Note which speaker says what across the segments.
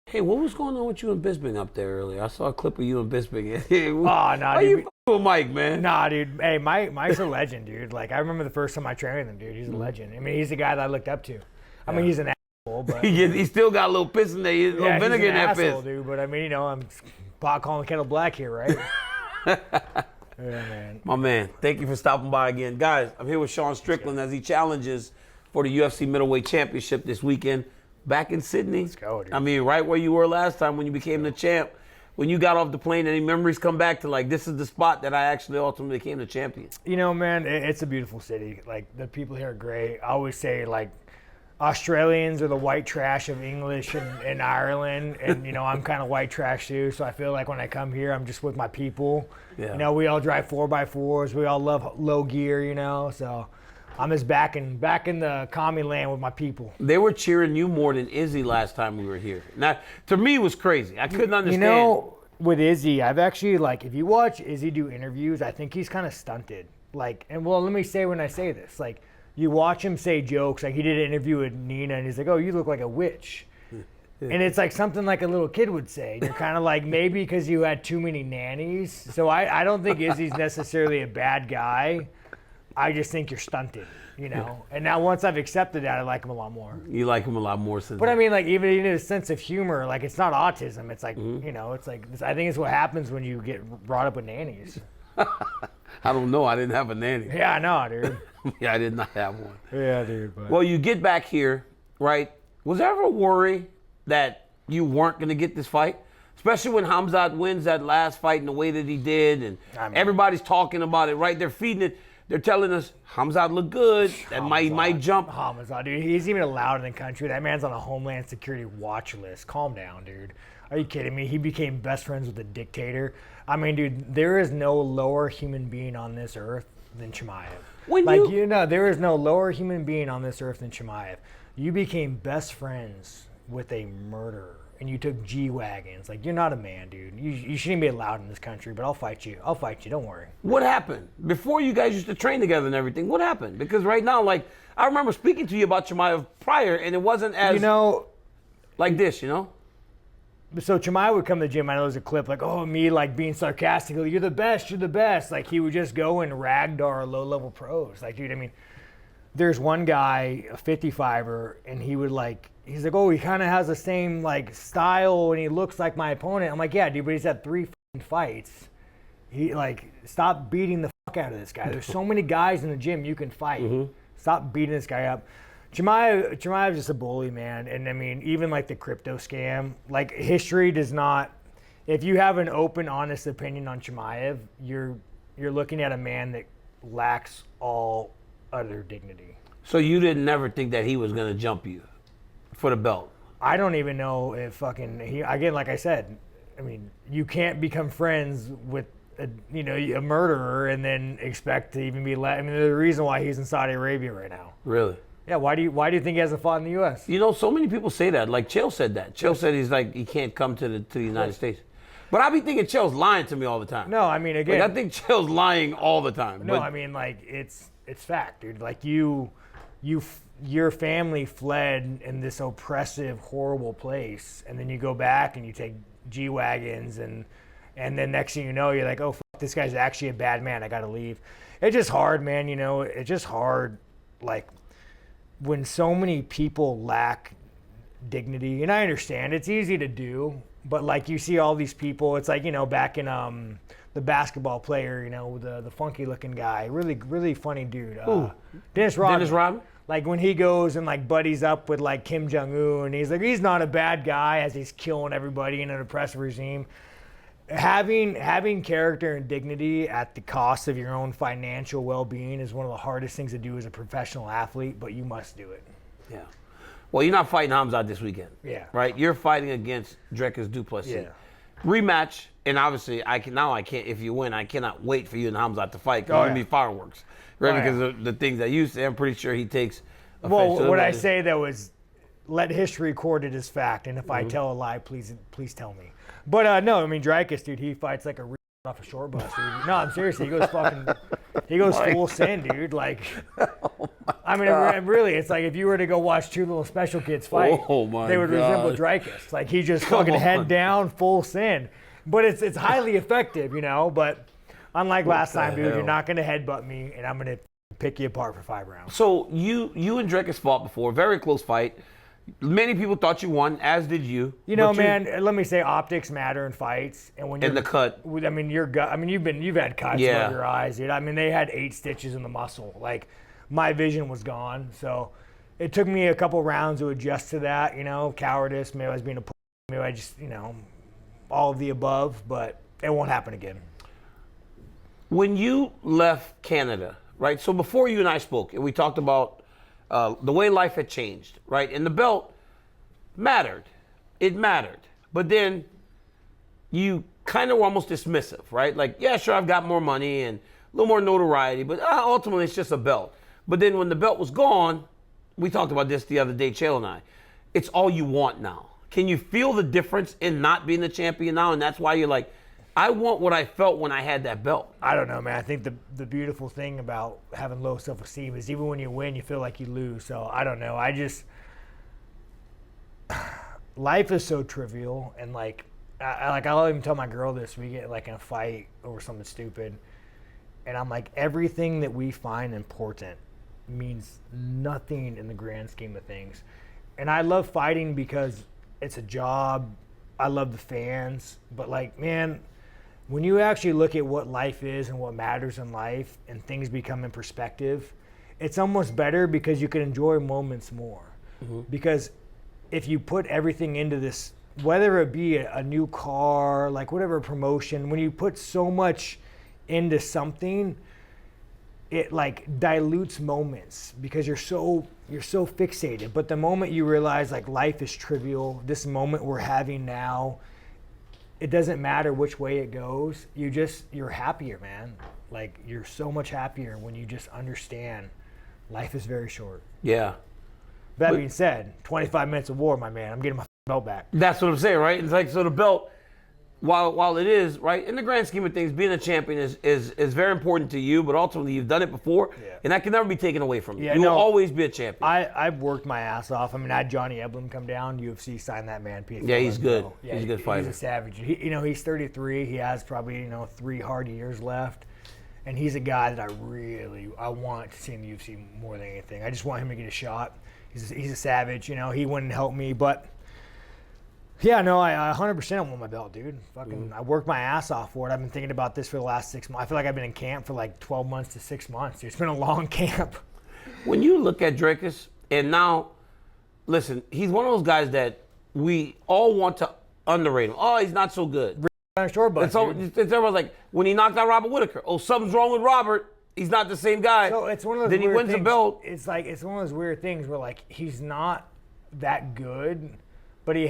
Speaker 1: Hey, what was going on with you and Bisping up there earlier? I saw a clip of you and Bisping.
Speaker 2: Oh, nah,
Speaker 1: Why
Speaker 2: dude.
Speaker 1: you f***ing with Mike, man?
Speaker 2: Nah, dude. Hey, Mike's a legend, dude. Like, I remember the first time I trained with him, dude. He's a legend. I mean, he's the guy that I looked up to. I mean, he's an asshole, but...
Speaker 1: he still got a little piss in there, a little vinegar in that
Speaker 2: he's an asshole,
Speaker 1: piss.
Speaker 2: dude. But, I mean, you know, I'm pot calling kettle black here, right? Yeah, man.
Speaker 1: My man, thank you for stopping by again. Guys, I'm here with Sean Strickland as he challenges for the UFC Middleweight Championship this weekend. Back in Sydney.
Speaker 2: Let's go, dude.
Speaker 1: I mean, right where you were last time when you became the champ. When you got off the plane, any memories come back to like, this is the spot that I actually ultimately became the champion?
Speaker 2: You know, man, it's a beautiful city. Like, the people here are great. I always say, like, Australians are the white trash of English in Ireland. And, you know, I'm kind of white trash too. So I feel like when I come here, I'm just with my people.
Speaker 1: Yeah.
Speaker 2: You know, we all drive 4x4s. We all love low gear, you know. So I'm just back in the commie land with my people.
Speaker 1: They were cheering you more than Izzy last time we were here. Now, to me, it was crazy. I couldn't understand.
Speaker 2: You know, with Izzy, I've actually, like, if you watch Izzy do interviews, I think he's kind of stunted. Like, and well, let me say when I say this, like, you watch him say jokes. Like, he did an interview with Nina, and he's like, "Oh, you look like a witch." And it's like something like a little kid would say. You're kind of like, maybe because you had too many nannies. So I don't think Izzy's necessarily a bad guy. I just think you're stunted, you know? And now once I've accepted that, I like him a lot more.
Speaker 1: You like him a lot more since.
Speaker 2: But I mean, like, even in his sense of humor, like, it's not autism. It's like, you know, it's like, I think it's what happens when you get brought up with nannies.
Speaker 1: I don't know. I didn't have a nanny.
Speaker 2: Yeah, I know, dude.
Speaker 1: Yeah, I did not have one.
Speaker 2: Yeah, dude. But.
Speaker 1: Well, you get back here, right? Was there ever a worry that you weren't going to get this fight? Especially when Khamzat wins that last fight in the way that he did, and everybody's talking about it, right? They're feeding it. They're telling us Khamzat look good. That might jump.
Speaker 2: Khamzat, dude, he's even allowed in the country. That man's on a Homeland Security watch list. Calm down, dude. Are you kidding me? He became best friends with a dictator. I mean, dude, there is no lower human being on this earth than Chimaev. There is no lower human being on this earth than Chimaev. You became best friends with a murderer, and you took G-Wagons. Like, you're not a man, dude. You shouldn't be allowed in this country, but I'll fight you. Don't worry. What
Speaker 1: happened? Before you guys used to train together and everything, what happened? Because right now, like, I remember speaking to you about Chimaev prior, and it wasn't as, like this, you know?
Speaker 2: So Chimaev would come to the gym. I know there's a clip like, oh, me like being sarcastic. You're the best. You're the best. Like, he would just go and ragdoll low-level pros. Like, dude, I mean, there's one guy, a 55er, and he would like, he's like, oh, he kind of has the same like style and he looks like my opponent. I'm like, yeah, dude, but he's had 3 fights. He like, stop beating the fuck out of this guy. There's so many guys in the gym you can fight. Mm-hmm. Stop beating this guy up. Chimaev's just a bully, man. And I mean, even like the crypto scam, like history does not, if you have an open, honest opinion on Chimaev, you're looking at a man that lacks all other dignity.
Speaker 1: So you didn't never think that he was going to jump you for the belt?
Speaker 2: I don't even know if fucking, again, like I said, I mean, you can't become friends with a murderer and then expect to even be I mean, there's a reason why he's in Saudi Arabia right now.
Speaker 1: Really?
Speaker 2: Yeah, why do you think he hasn't fought in the U.S.?
Speaker 1: You know, so many people say that. Like, Chael said that. Chael said he's like, he can't come to the United States. But I be thinking Chael's lying to me all the time.
Speaker 2: No, I mean, again.
Speaker 1: Like, I think Chael's lying all the time.
Speaker 2: No, I mean, like, it's fact, dude. Like, your family fled in this oppressive, horrible place, and then you go back and you take G-Wagons, and then next thing you know, you're like, oh, this guy's actually a bad man. I got to leave. It's just hard, man, you know. It's just hard, like, when so many people lack dignity, and I understand it's easy to do, but like you see all these people, it's like, you know, back in the basketball player, you know, the funky looking guy, really funny dude. Dennis Rodman. Like when he goes and like buddies up with like Kim Jong-un, he's like, he's not a bad guy as he's killing everybody in an oppressive regime. Having character and dignity at the cost of your own financial well-being is one of the hardest things to do as a professional athlete, but you must do it.
Speaker 1: Yeah. Well, you're not fighting Khamzat this weekend.
Speaker 2: Yeah.
Speaker 1: Right? You're fighting against Dricus Du Plessis.
Speaker 2: Yeah.
Speaker 1: Rematch, and obviously I can't, if you win, I cannot wait for you and Khamzat to fight. It's going to be fireworks. Right? Because of the things that you say, I'm pretty sure he takes offense.
Speaker 2: Well, what I say though is let history record it as fact, and if I tell a lie, please tell me. But no, I mean, Dricus, dude, he fights like a off a short bus, dude. No, I'm serious. He goes fucking He goes full send, dude. Like, I mean, really, it's like if you were to go watch two little special kids fight, they would resemble Dricus. Like, he just fucking head down, full send. But it's highly effective, you know. But unlike last time, dude, you're not going to headbutt me, and I'm going to pick you apart for 5 rounds.
Speaker 1: So you and Dricus fought before, very close fight. Many people thought you won, as did you.
Speaker 2: You know, man, let me say, optics matter in fights, and when you're
Speaker 1: in the cut.
Speaker 2: I mean, your gut. I mean, you've had cuts over your eyes, dude. I mean, they had 8 stitches in the muscle. Like, my vision was gone. So it took me a couple rounds to adjust to that. You know, cowardice. Maybe I was being maybe I just, you know, all of the above. But it won't happen again.
Speaker 1: When you left Canada, right? So before you and I spoke, and we talked about the way life had changed, right? And the belt mattered. It mattered. But then you kind of were almost dismissive, right? Like, yeah, sure, I've got more money and a little more notoriety, but ultimately it's just a belt. But then when the belt was gone, we talked about this the other day, Chael and I, it's all you want now. Can you feel the difference in not being the champion now? And that's why you're like, I want what I felt when I had that belt.
Speaker 2: I don't know, man. I think the beautiful thing about having low self-esteem is even when you win, you feel like you lose. So I don't know. Life is so trivial, and I'll even tell my girl this. We get like in a fight over something stupid, and I'm like, everything that we find important means nothing in the grand scheme of things. And I love fighting because it's a job. I love the fans, but like, man, when you actually look at what life is and what matters in life and things become in perspective, it's almost better because you can enjoy moments more. Mm-hmm. Because if you put everything into this, whether it be a new car, like whatever promotion, when you put so much into something, it like dilutes moments because you're so fixated. But the moment you realize like life is trivial, this moment we're having now, it doesn't matter which way it goes. You're happier, man. Like, you're so much happier when you just understand life is very short.
Speaker 1: Yeah.
Speaker 2: That being said, 25 minutes of war, my man. I'm getting my belt back.
Speaker 1: That's what I'm saying, right? It's like, so the belt, while it is, right, in the grand scheme of things, being a champion is very important to you, but ultimately you've done it before, and that can never be taken away from you. You will always be a champion.
Speaker 2: I've worked my ass off. I mean, I had Johnny Eblen come down, UFC signed that man. PFL,
Speaker 1: yeah, he's good. Yeah, he's a good fighter.
Speaker 2: He's a savage. He's 33. He has probably, 3 hard years left. And he's a guy that I want to see in the UFC more than anything. I just want him to get a shot. He's a savage. He wouldn't help me, but yeah, no, I 100% want my belt, dude. Fucking, I worked my ass off for it. I've been thinking about this for the last 6 months. I feel like I've been in camp for like 12 months to 6 months. It's been a long camp.
Speaker 1: When you look at Dricus, and now, listen, he's one of those guys that we all want to underrate him. Oh, he's not so good.
Speaker 2: Short bus,
Speaker 1: it's everyone's like, when he knocked out Robert Whittaker, oh, something's wrong with Robert. He's not the same guy.
Speaker 2: So it's one of those
Speaker 1: then
Speaker 2: weird
Speaker 1: he wins
Speaker 2: things.
Speaker 1: the belt.
Speaker 2: It's one of those weird things where like he's not that good, but he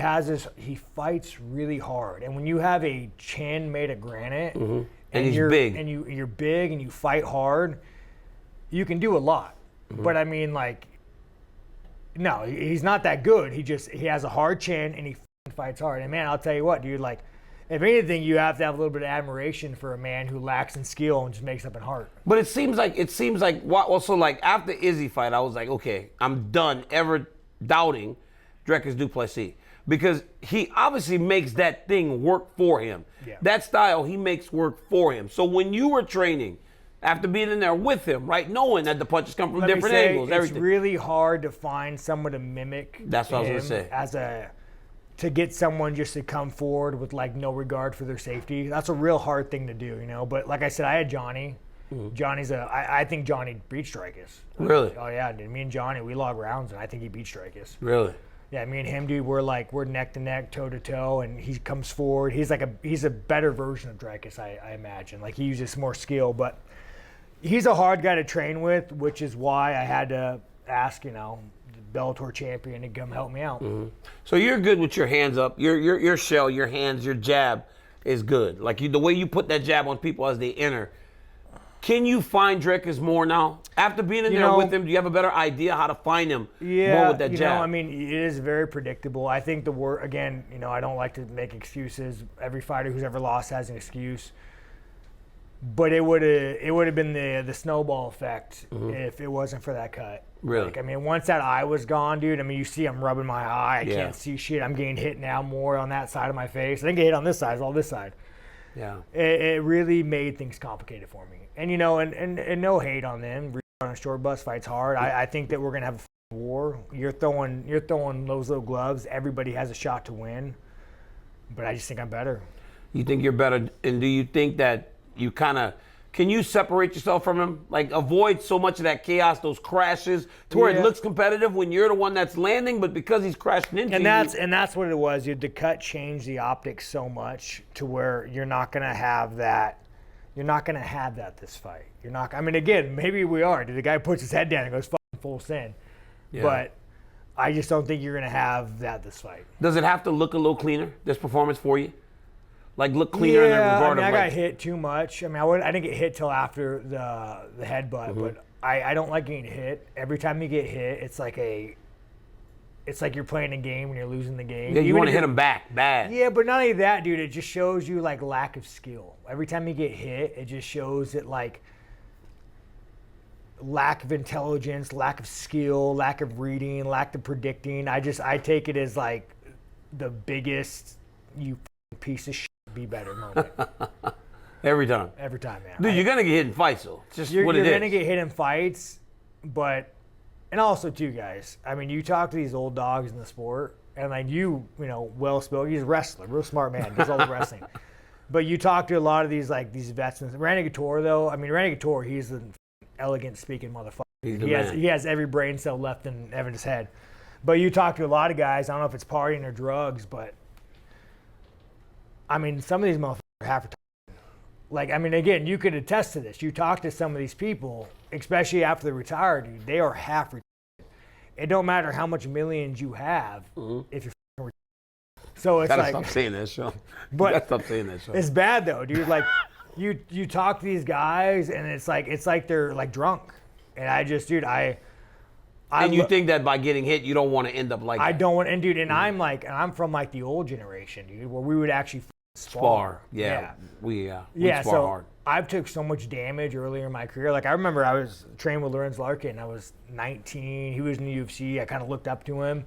Speaker 2: fights really hard. And when you have a chin made of granite,
Speaker 1: and he's big,
Speaker 2: and you're big and you fight hard, you can do a lot. But I mean, like, no, he's not that good. He has a hard chin and he fights hard. And man, I'll tell you what, dude, like, if anything, you have to have a little bit of admiration for a man who lacks in skill and just makes up in heart.
Speaker 1: But it seems like also like after Izzy fight, I was like, okay, I'm done ever doubting Dricus Du Plessis, because he obviously makes that thing work for him. Yeah. That style he makes work for him. So when you were training, after being in there with him, right, knowing that the punches come from different angles, everything.
Speaker 2: It's really hard to find someone to mimic.
Speaker 1: That's what I was gonna say.
Speaker 2: To get someone just to come forward with like no regard for their safety. That's a real hard thing to do, But like I said, I had Johnny. Johnny's I think Johnny beat Dricus.
Speaker 1: Really?
Speaker 2: Oh yeah, dude. Me and Johnny, we log rounds, and I think he beat Dricus.
Speaker 1: Really?
Speaker 2: Yeah, me and him, dude, we're neck to neck, toe to toe, and he comes forward. He's a better version of Dricus, I imagine. Like, he uses more skill, but he's a hard guy to train with, which is why I had to ask, the Bellator champion to come help me out.
Speaker 1: So you're good with your hands up. Your shell, your hands, your jab is good. Like, the way you put that jab on people as they enter. Can you find Dricus more now? After being in there with him, do you have a better idea how to find him more with that jab?
Speaker 2: I mean, it is very predictable. I think again, I don't like to make excuses. Every fighter who's ever lost has an excuse. But it would have been the snowball effect if it wasn't for that cut.
Speaker 1: Really?
Speaker 2: Like, I mean, once that eye was gone, dude, I mean, you see I'm rubbing my eye. I can't see shit. I'm getting hit now more on that side of my face. I didn't get hit on this side. It's all this side.
Speaker 1: Yeah.
Speaker 2: It really made things complicated for me. And, you know, and no hate on them. On a short bus fight's hard. I think that we're going to have a war. You're throwing those little gloves. Everybody has a shot to win. But I just think I'm better.
Speaker 1: You think you're better? And do you think that you can you separate yourself from him? Like, avoid so much of that chaos, those crashes, to where it looks competitive when you're the one that's landing, but because he's crashing into you.
Speaker 2: And that's what it was. The cut changed the optics so much to where you're not going to have that. You're not going to have that this fight. You're not. I mean, again, maybe we are. The guy puts his head down and goes fucking full send. Yeah. But I just don't think you're going to have that this fight.
Speaker 1: Does it have to look a little cleaner, this performance for you? Like, look cleaner in the regard
Speaker 2: I got hit too much. I mean, I didn't get hit till after the headbutt, but I don't like getting hit. Every time you get hit, it's like you're playing a game when you're losing the game.
Speaker 1: Yeah, you want to hit him back, bad.
Speaker 2: Yeah, but not only that, dude, it just shows you, like, lack of skill. Every time you get hit, it just shows that, like, lack of intelligence, lack of skill, lack of reading, lack of predicting. I take it as, like, the biggest, you piece of shit, be better moment.
Speaker 1: Every time,
Speaker 2: man.
Speaker 1: Dude, you're going to get hit in fights, though. It's just what it is.
Speaker 2: You're going to get hit in fights, but... And also, too, guys, I mean, you talk to these old dogs in the sport, and like you know, well-spoken, he's a wrestler, real smart man, does all the wrestling. But you talk to a lot of these veterans. Randy Couture, though, I mean, Randy Couture, he's an elegant-speaking motherfucker. He has every brain cell left in Evan's head. But you talk to a lot of guys, I don't know if it's partying or drugs, but, I mean, some of these motherfuckers are half retarded. Like, I mean, again, you could attest to this. You talk to some of these people, especially after they retire, dude, they are half retarded. It don't matter how much millions you have if you're retarded. So it's like...
Speaker 1: Stop saying that, Sean.
Speaker 2: But
Speaker 1: gotta stop saying that, Sean.
Speaker 2: It's bad, though, dude. Like, you talk to these guys, and it's like they're, like, drunk. And I just, dude,
Speaker 1: and you think that by getting hit, you don't want to end up like
Speaker 2: I don't want... And, dude, and I'm from, like, the old generation, dude, where we would actually... Spar.
Speaker 1: Yeah. We spar
Speaker 2: so
Speaker 1: hard.
Speaker 2: I've took so much damage earlier in my career. Like, I remember I was trained with Lorenz Larkin. I was 19. He was in the UFC. I kind of looked up to him.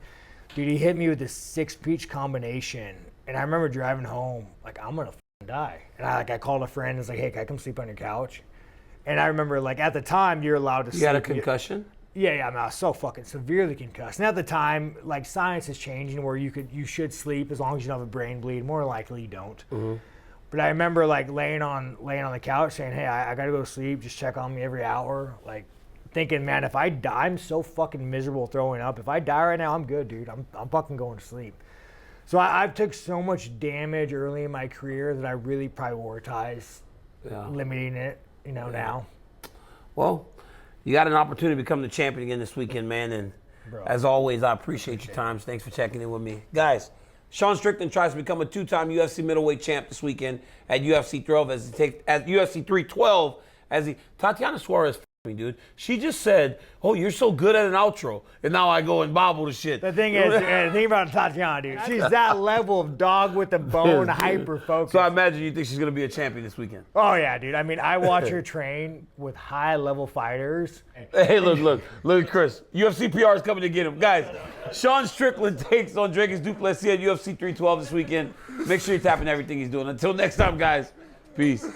Speaker 2: Dude, he hit me with this 6-peach combination. And I remember driving home, like, I'm going to die. And I called a friend and was like, hey, can I come sleep on your couch? And I remember, like, at the time, you're allowed to sleep.
Speaker 1: You had a concussion?
Speaker 2: Yeah, I mean, I was so fucking severely concussed. And at the time, like, science is changing where you should sleep as long as you don't have a brain bleed. More likely you don't. But I remember, like, laying on the couch saying, hey, I got to go to sleep. Just check on me every hour. Like, thinking, man, if I die, I'm so fucking miserable throwing up. If I die right now, I'm good, dude. I'm fucking going to sleep. So I've took so much damage early in my career that I really prioritize limiting it, now.
Speaker 1: Well, you got an opportunity to become the champion again this weekend, man. And as always, I appreciate your time. Thanks for checking in with me. Guys, Sean Strickland tries to become a 2-time UFC middleweight champ this weekend at UFC 312 Tatiana Suarez me, dude. She just said, oh, you're so good at an outro. And now I go and bobble the shit.
Speaker 2: The thing is, the thing about Tatiana, dude, she's that level of dog with the bone, hyper-focused.
Speaker 1: So I imagine you think she's going to be a champion this weekend.
Speaker 2: Oh, yeah, dude. I mean, I watch her train with high-level fighters.
Speaker 1: Hey, look at Chris. UFC PR is coming to get him. Guys, Sean Strickland takes on Dricus Du Plessis at UFC 312 this weekend. Make sure you're tapping everything he's doing. Until next time, guys, peace.